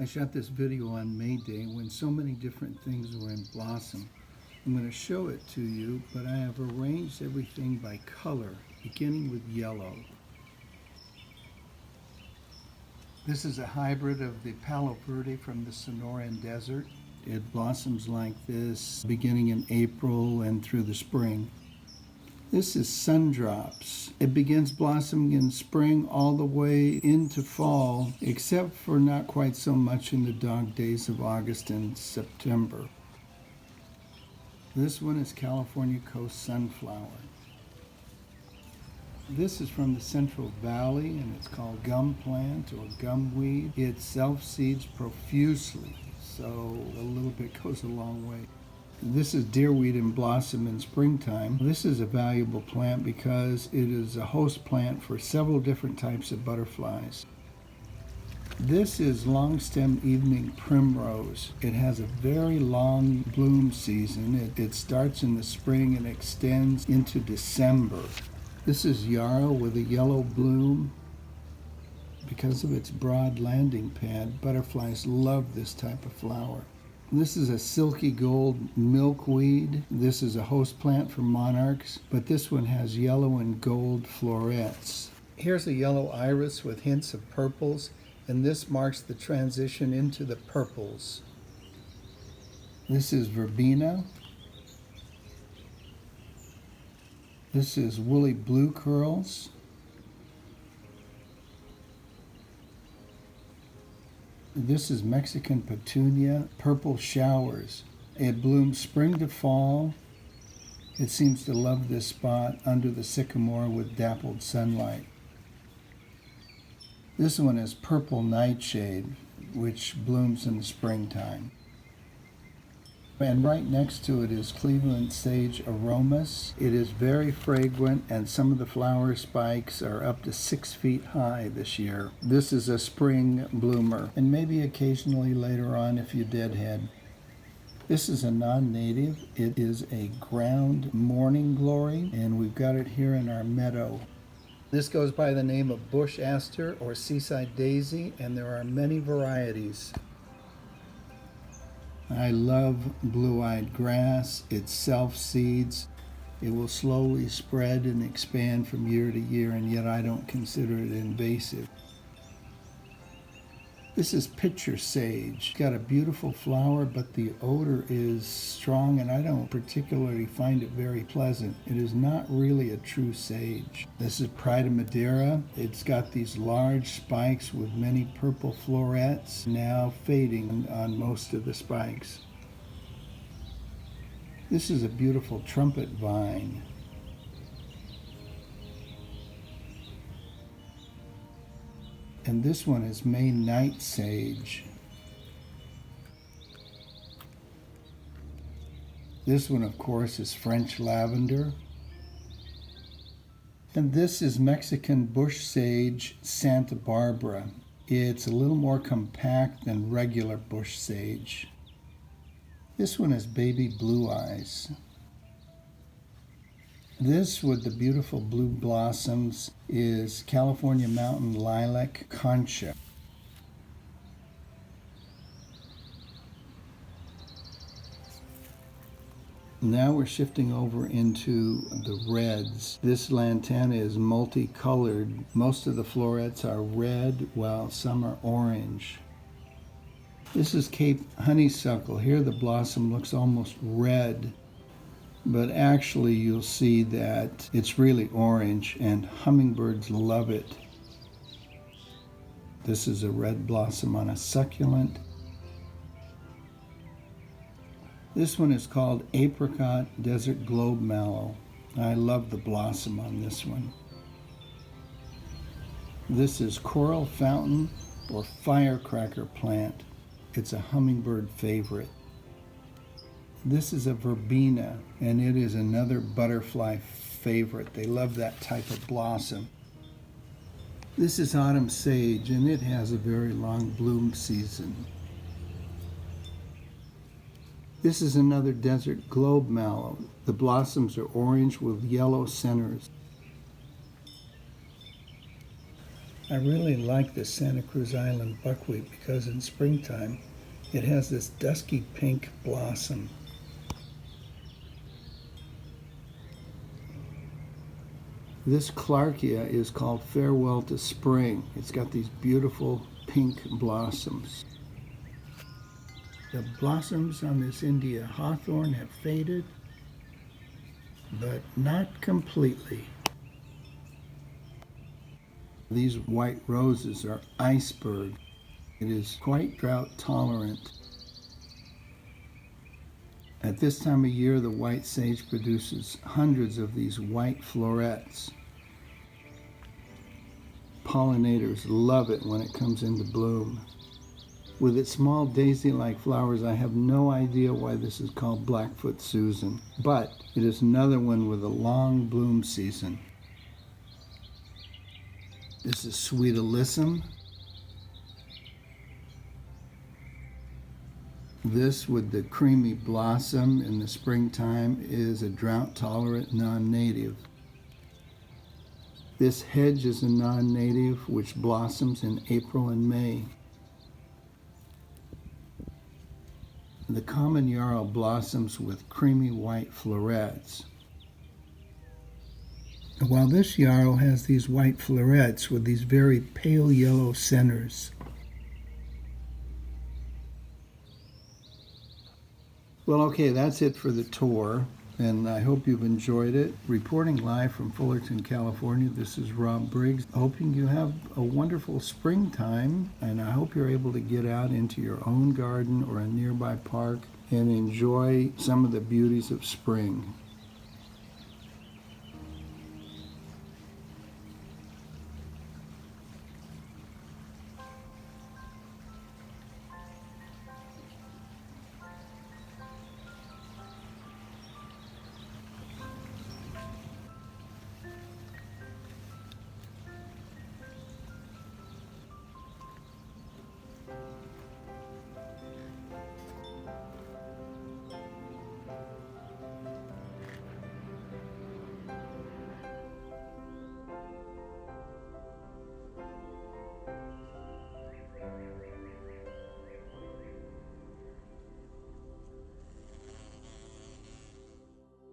I shot this video on May Day when so many different things were in blossom. I'm going to show it to you, but I have arranged everything by color, beginning with yellow. This is a hybrid of the palo verde from the Sonoran Desert. It blossoms like this beginning in April and through the spring. This is Sundrops. It begins blossoming in spring all the way into fall, except for not quite so much in the dog days of August and September. This one is California Coast Sunflower. This is from the Central Valley, and it's called gum plant or gum weed. It self-seeds profusely, so a little bit goes a long way. This is deerweed in blossom in springtime. This is a valuable plant because it is a host plant for several different types of butterflies. This is long-stem evening primrose. It has a very long bloom season. It starts in the spring and extends into December. This is yarrow with a yellow bloom. Because of its broad landing pad, butterflies love this type of flower. This is a silky gold milkweed. This is a host plant for monarchs, but this one has yellow and gold florets. Here's a yellow iris with hints of purples, and this marks the transition into the purples. This is verbena. This is woolly blue curls. This is Mexican petunia, purple showers. It blooms spring to fall. It seems to love this spot under the sycamore with dappled sunlight. This one is purple nightshade, which blooms in the springtime. And right next to it is Cleveland sage aromas. It is very fragrant, and some of the flower spikes are up to 6 feet high this year. This is a spring bloomer, and maybe occasionally later on if you deadhead. This is a non-native. It is a ground morning glory, and we've got it here in our meadow. This goes by the name of bush aster or seaside daisy, and there are many varieties. I love blue-eyed grass. It self-seeds. It will slowly spread and expand from year to year, and yet I don't consider it invasive. This is pitcher sage. It's got a beautiful flower, but the odor is strong, and I don't particularly find it very pleasant. It is not really a true sage. This is Pride of Madeira. It's got these large spikes with many purple florets, now fading on most of the spikes. This is a beautiful trumpet vine. And this one is Maine night sage. This one, of course, is French lavender. And this is Mexican bush sage Santa Barbara. It's a little more compact than regular bush sage. This one is baby blue eyes. This with the beautiful blue blossoms is California mountain lilac concha. Now we're shifting over into the reds. This lantana is multicolored. Most of the florets are red, while some are orange. This is Cape honeysuckle. Here the blossom looks almost red, but actually you'll see that it's really orange, and hummingbirds love it. This is a red blossom on a succulent. This one is called apricot desert globemallow. I love the blossom on this one. This is coral fountain or firecracker plant. It's a hummingbird favorite. This is a verbena, and it is another butterfly favorite. They love that type of blossom. This is autumn sage, and it has a very long bloom season. This is another desert globemallow. The blossoms are orange with yellow centers. I really like the Santa Cruz Island buckwheat because in springtime it has this dusky pink blossom. This Clarkia is called Farewell to Spring. It's got these beautiful pink blossoms. The blossoms on this India hawthorn have faded, but not completely. These white roses are iceberg. It is quite drought tolerant. At this time of year, the white sage produces hundreds of these white florets. Pollinators love it when it comes into bloom. With its small daisy-like flowers, I have no idea why this is called Blackfoot Susan, but it is another one with a long bloom season. This is Sweet Alyssum. This with the creamy blossom in the springtime is a drought-tolerant non-native. This hedge is a non-native which blossoms in April and May. The common yarrow blossoms with creamy white florets. While this yarrow has these white florets with these very pale yellow centers. Well, okay, that's it for the tour, and I hope you've enjoyed it. Reporting live from Fullerton, California, this is Rob Briggs. Hoping you have a wonderful springtime, and I hope you're able to get out into your own garden or a nearby park and enjoy some of the beauties of spring.